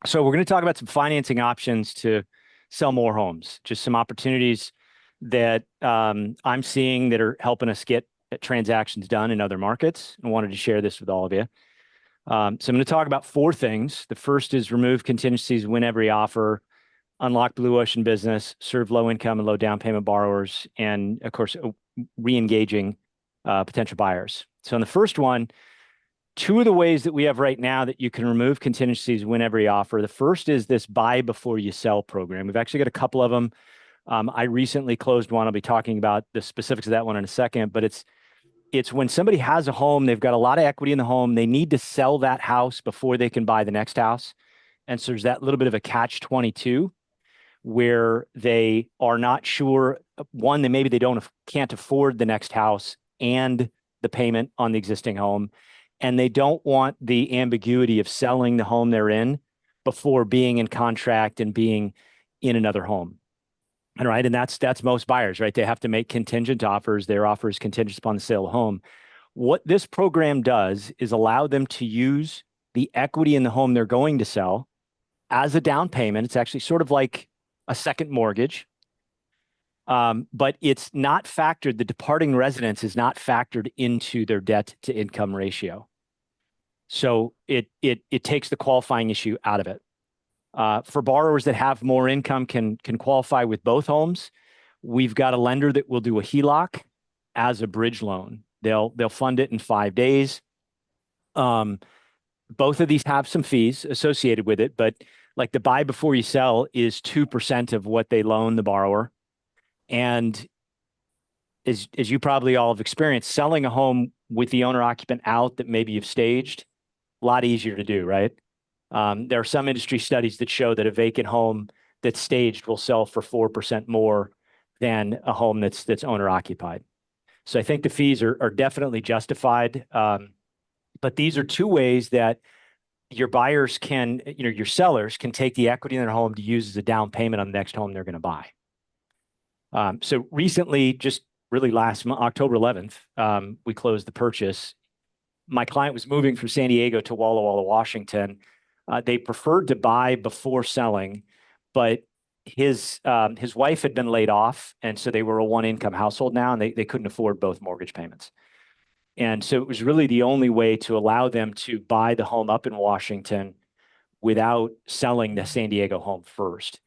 So we're going to talk about some financing options to sell more homes, just some opportunities that I'm seeing that are helping us get transactions done in other markets. I wanted to share this with all of you. So I'm going to talk about four things. The first is remove contingencies, win every offer, unlock blue ocean business, serve low income and low down payment borrowers, and of course, re-engaging potential buyers. So in the first one, two of the ways that we have right now that you can remove contingencies, win every offer. The first is this buy before you sell program. We've actually got a couple of them. I recently closed one. I'll be talking about the specifics of that one in a second, but it's when somebody has a home, they've got a lot of equity in the home, they need to sell that house before they can buy the next house. And so there's that little bit of a catch-22 where they are not sure, one, that maybe they can't afford the next house and the payment on the existing home. And they don't want the ambiguity of selling the home they're in before being in contract and being in another home. All right. And that's most buyers, right? They have to make contingent offers. Their offer is contingent upon the sale of home. What this program does is allow them to use the equity in the home they're going to sell as a down payment. It's actually sort of like a second mortgage. But it's not factored, the departing residence is not factored into their debt to income ratio. So it takes the qualifying issue out of it. For borrowers that have more income can qualify with both homes. We've got a lender that will do a HELOC as a bridge loan. They'll fund it in 5 days. Both of these have some fees associated with it, but like the buy before you sell is 2% of what they loan the borrower. And as you probably all have experienced, selling a home with the owner occupant out that maybe you've staged, a lot easier to do, right? There are some industry studies that show that a vacant home that's staged will sell for 4% more than a home that's owner occupied. So I think the fees are definitely justified. But these are two ways that your buyers can, your sellers can take the equity in their home to use as a down payment on the next home they're going to buy. So recently, just really last month, October 11th, we closed the purchase. My client was moving from San Diego to Walla Walla, Washington. They preferred to buy before selling, but his wife had been laid off, and so they were a one-income household now, and they couldn't afford both mortgage payments. And so it was really the only way to allow them to buy the home up in Washington without selling the San Diego home first.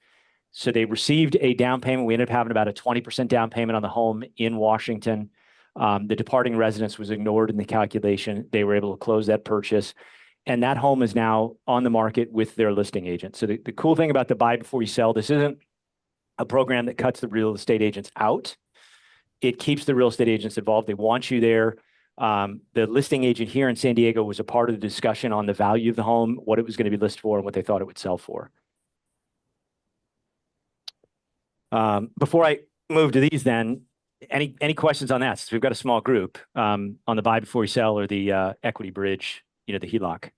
So they received a down payment. We ended up having about a 20% down payment on the home in Washington. The departing residence was ignored in the calculation. They were able to close that purchase. And that home is now on the market with their listing agent. So the cool thing about the buy before you sell, this isn't a program that cuts the real estate agents out. It keeps the real estate agents involved. They want you there. The listing agent here in San Diego was a part of the discussion on the value of the home, what it was going to be listed for, and what they thought it would sell for. Before I move to these then, any questions on that? Since we've got a small group on the buy before you sell or the equity bridge, the HELOC.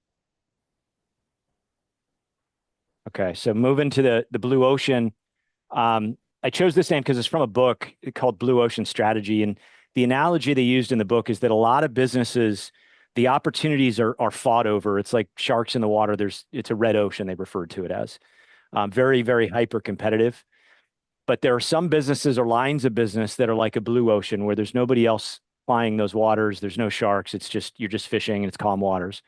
Okay, so moving to the blue ocean. I chose this name because it's from a book called Blue Ocean Strategy. And the analogy they used in the book is that a lot of businesses, the opportunities are fought over. It's like sharks in the water. It's a red ocean, they referred to it as. Very, very hyper competitive. But there are some businesses or lines of business that are like a blue ocean where there's nobody else flying those waters. There's no sharks. You're just fishing and it's calm waters.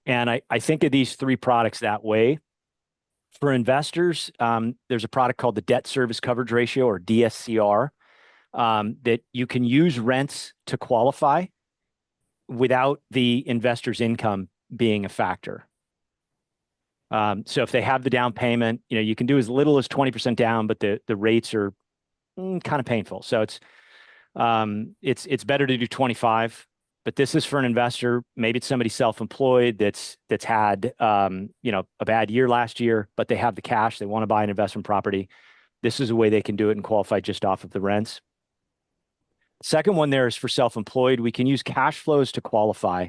And I think of these three products that way. For investors, there's a product called the debt service coverage ratio, or DSCR, that you can use rents to qualify without the investor's income being a factor. So if they have the down payment, you can do as little as 20% down, but the rates are kind of painful. So it's better to do 25. But this is for an investor. Maybe it's somebody self-employed that's had a bad year last year, but they have the cash. They want to buy an investment property. This is a way they can do it and qualify just off of the rents. Second one there is for self-employed. We can use cash flows to qualify,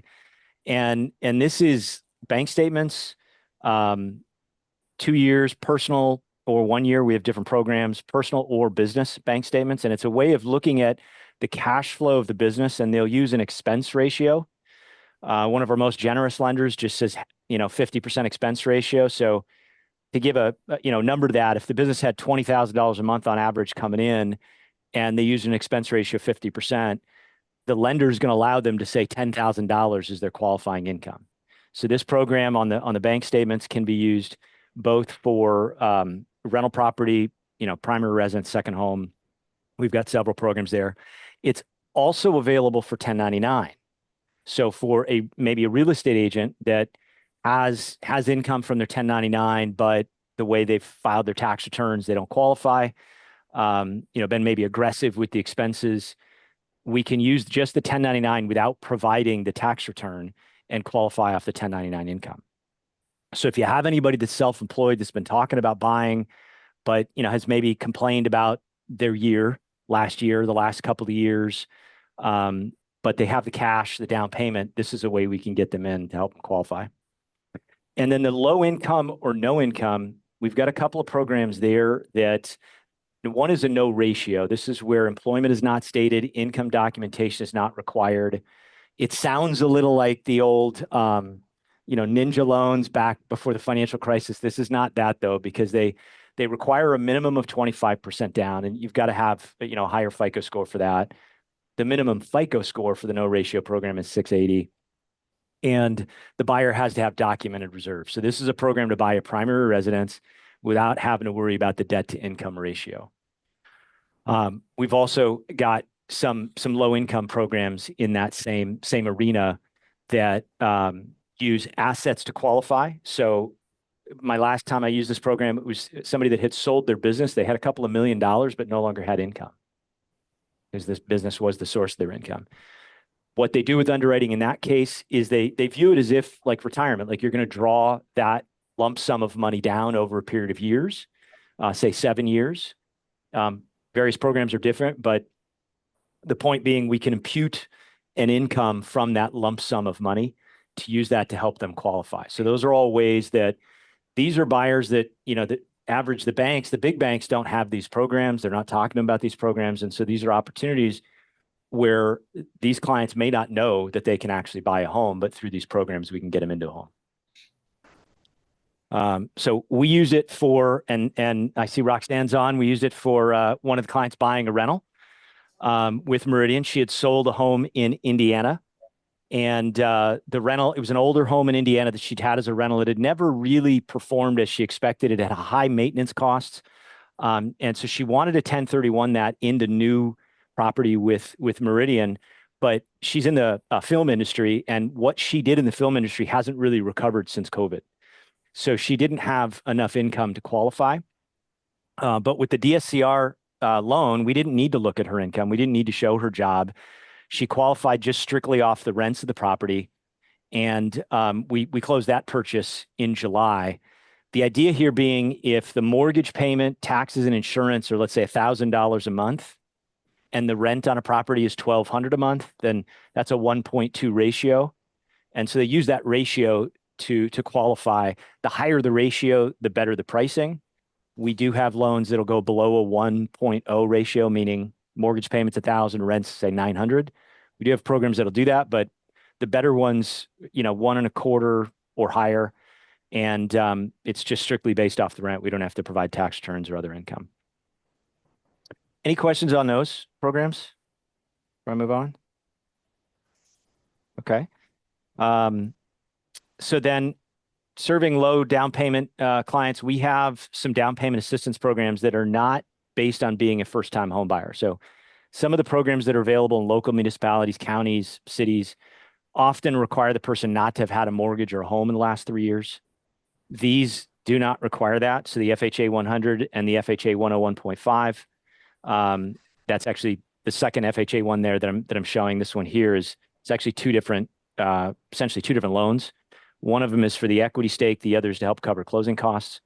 and this is bank statements, 2 years, personal, or 1 year. We have different programs, personal or business bank statements, and it's a way of looking at the cash flow of the business, and they'll use an expense ratio. One of our most generous lenders just says, 50% expense ratio. So to give a number to that, if the business had $20,000 a month on average coming in and they use an expense ratio of 50%, the lender is going to allow them to say $10,000 is their qualifying income. So this program on the bank statements can be used both for rental property, primary residence, second home. We've got several programs there. It's also available for 1099. So for maybe a real estate agent that has income from their 1099, but the way they've filed their tax returns, they don't qualify. Been maybe aggressive with the expenses. We can use just the 1099 without providing the tax return and qualify off the 1099 income. So if you have anybody that's self-employed that's been talking about buying, but has maybe complained about their last year, the last couple of years, but they have the cash, the down payment, this is a way we can get them in to help them qualify. And then the low income or no income, we've got a couple of programs there that one is a no ratio. This is where employment is not stated, income documentation is not required. It sounds a little like the old, ninja loans back before the financial crisis. This is not that though, because they require a minimum of 25% down, and you've got to have a higher FICO score for that. The minimum FICO score for the no ratio program is 680, and the buyer has to have documented reserves. So this is a program to buy a primary residence without having to worry about the debt to income ratio. We've also got some low income programs in that same arena that use assets to qualify. So my last time I used this program, it was somebody that had sold their business. They had a couple of $1 million, but no longer had income because this business was the source of their income. What they do with underwriting in that case is they view it as if like retirement, like you're going to draw that lump sum of money down over a period of years, say 7 years. Various programs are different, but the point being we can impute an income from that lump sum of money to use that to help them qualify. So those are all ways that these are buyers that, that average the banks. The big banks don't have these programs. They're not talking about these programs. And so these are opportunities where these clients may not know that they can actually buy a home, but through these programs, we can get them into a home. So we use it for, and I see Roxanne's on, we used it for one of the clients buying a rental with Meridian. She had sold a home in Indiana, and the rental, it was an older home in Indiana that she'd had as a rental. It had never really performed as she expected. It had high maintenance costs. And so she wanted to 1031 that into new property with Meridian, but she's in the film industry, and what she did in the film industry hasn't really recovered since COVID. So she didn't have enough income to qualify. But with the DSCR loan, we didn't need to look at her income. We didn't need to show her job. She qualified just strictly off the rents of the property. And we closed that purchase in July. The idea here being if the mortgage payment, taxes, and insurance are, let's say, $1,000 a month, and the rent on a property is $1,200 a month, then that's a 1.2 ratio. And so they use that ratio to qualify. The higher the ratio, the better the pricing. We do have loans that'll go below a 1.0 ratio, meaning mortgage payments 1,000, rents say 900. We do have programs that'll do that, but the better ones, 1.25 or higher, and it's just strictly based off the rent. We don't have to provide tax returns or other income. Any questions on those programs before I move on? Okay. So then serving low down payment clients, we have some down payment assistance programs that are not based on being a first-time home buyer. So some of the programs that are available in local municipalities, counties, cities, often require the person not to have had a mortgage or a home in the last 3 years. These do not require that. So the FHA 100 and the FHA 101.5, that's actually the second FHA one there that I'm showing. This one here is, it's actually essentially two different loans. One of them is for the equity stake. The other is to help cover closing costs.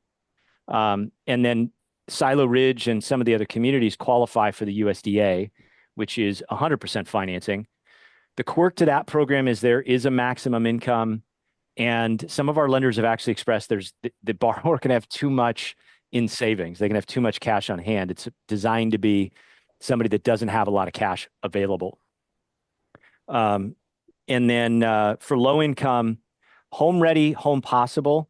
And then Silo Ridge and some of the other communities qualify for the USDA, which is 100% financing. The quirk to that program is there is a maximum income, and some of our lenders have actually expressed the borrower can have too much in savings. They can have too much cash on hand. It's designed to be somebody that doesn't have a lot of cash available. And then for low income, Home Ready, Home Possible,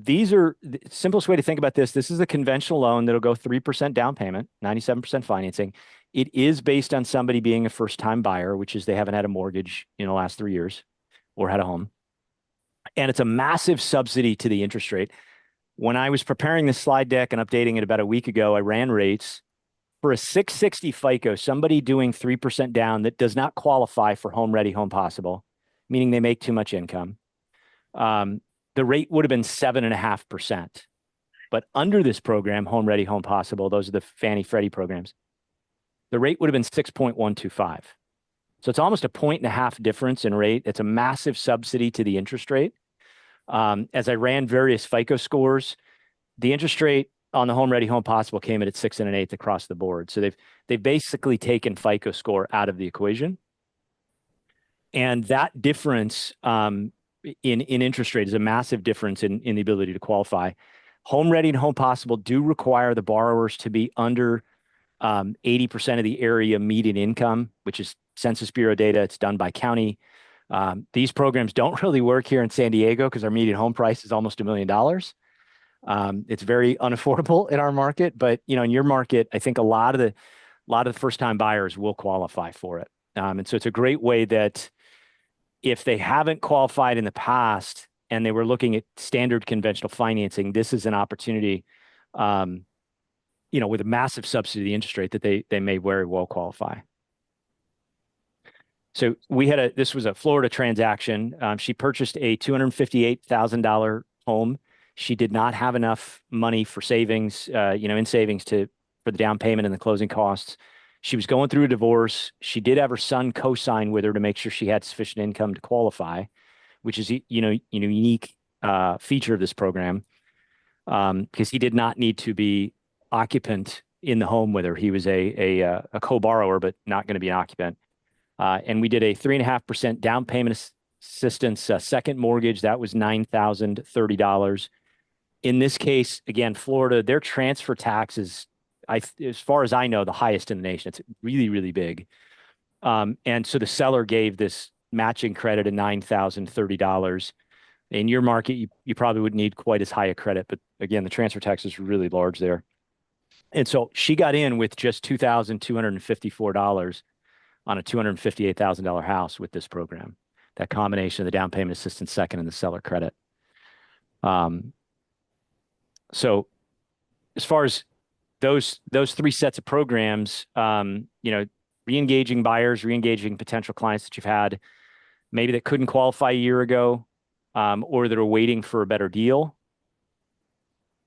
these are the simplest way to think about this. This is a conventional loan that'll go 3% down payment, 97% financing. It is based on somebody being a first-time buyer, which is they haven't had a mortgage in the last 3 years or had a home. And it's a massive subsidy to the interest rate. When I was preparing this slide deck and updating it about a week ago, I ran rates for a 660 FICO, somebody doing 3% down that does not qualify for Home Ready, Home Possible, meaning they make too much income. The rate would have been 7.5%. But under this program, Home Ready, Home Possible, those are the Fannie Freddie programs, the rate would have been 6.125. So it's almost a 1.5 difference in rate. It's a massive subsidy to the interest rate. As I ran various FICO scores, the interest rate on the Home Ready, Home Possible came in at 6 1/8 across the board. So they've basically taken FICO score out of the equation. And that difference in interest rate is a massive difference in the ability to qualify. Home Ready and Home Possible do require the borrowers to be under 80% of the area median income, which is Census Bureau data. It's done by county. These programs don't really work here in San Diego because our median home price is almost $1 million. It's very unaffordable in our market, but in your market, I think a lot of the first-time buyers will qualify for it. And so it's a great way that if they haven't qualified in the past and they were looking at standard conventional financing, this is an opportunity, with a massive subsidy of the interest rate that they may very well qualify. So this was a Florida transaction. She purchased a $258,000 home. She did not have enough money for savings, in savings for the down payment and the closing costs. She was going through a divorce. She did have her son co-sign with her to make sure she had sufficient income to qualify, which is unique feature of this program, because he did not need to be occupant in the home with her. He was a co-borrower, but not going to be an occupant. And we did a 3.5% down payment assistance, second mortgage. That was $9,030. In this case, again, Florida, their transfer tax is, as far as I know, the highest in the nation. It's really, really big. And so the seller gave this matching credit of $9,030. In your market, you probably wouldn't need quite as high a credit, but again, the transfer tax is really large there. And so she got in with just $2,254 on a $258,000 house with this program. That combination of the down payment assistance second and the seller credit. So as far as those three sets of programs, re-engaging buyers, re-engaging potential clients that you've had, maybe that couldn't qualify a year ago, or that are waiting for a better deal.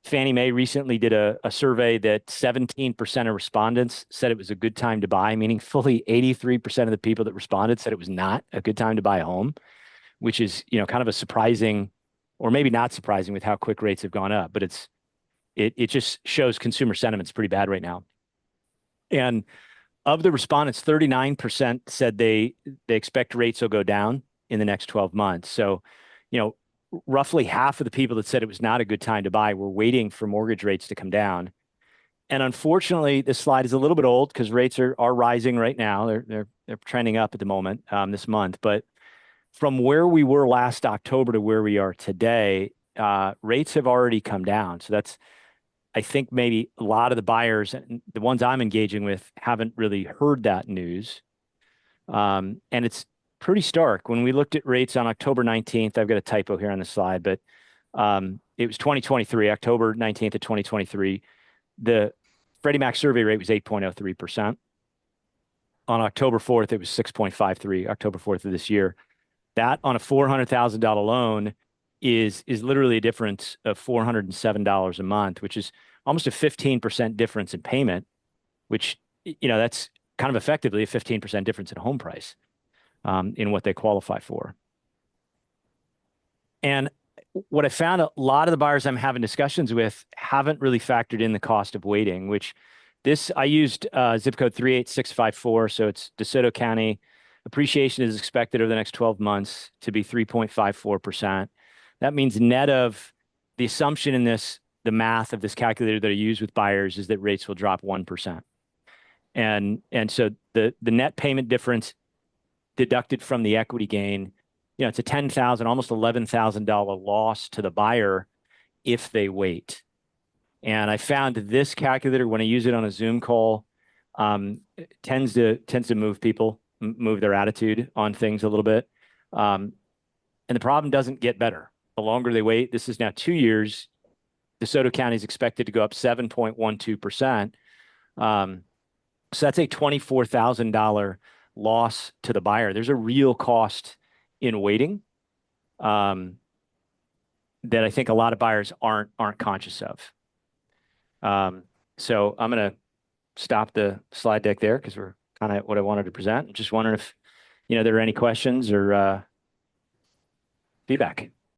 Fannie Mae recently did a survey that 17% of respondents said it was a good time to buy, meaning fully 83% of the people that responded said it was not a good time to buy a home, which is, kind of a surprising, or maybe not surprising with how quick rates have gone up, but it just shows consumer sentiment's pretty bad right now. And of the respondents, 39% said they expect rates will go down in the next 12 months. So, roughly half of the people that said it was not a good time to buy were waiting for mortgage rates to come down. And unfortunately, this slide is a little bit old because rates are rising right now. They're trending up at the moment, this month. But from where we were last October to where we are today, rates have already come down. So that's, I think maybe a lot of the buyers, the ones I'm engaging with, haven't really heard that news. And it's pretty stark. When we looked at rates on October 19th, I've got a typo here on the slide, but it was 2023, October 19th of 2023. The Freddie Mac survey rate was 8.03%. On October 4th, it was 6.53, October 4th of this year. That on a $400,000 loan is literally a difference of $407 a month, which is almost a 15% difference in payment, which, that's kind of effectively a 15% difference in home price. In what they qualify for. And what I found, a lot of the buyers I'm having discussions with haven't really factored in the cost of waiting, which I used zip code 38654. So it's DeSoto County. Appreciation is expected over the next 12 months to be 3.54%. That means net of the assumption in the math of this calculator that I use with buyers is that rates will drop 1%. And so the net payment difference deducted from the equity gain, it's a $10,000, almost $11,000 loss to the buyer if they wait. And I found this calculator when I use it on a Zoom call, it tends to move people, move their attitude on things a little bit. And the problem doesn't get better. The longer they wait, this is now 2 years. DeSoto County is expected to go up 7.12%. So that's a $24,000 loss to the buyer. There's a real cost in waiting that I think a lot of buyers aren't conscious of. So I'm going to stop the slide deck there because we're kind of what I wanted to present. Just wondering if there are any questions or feedback.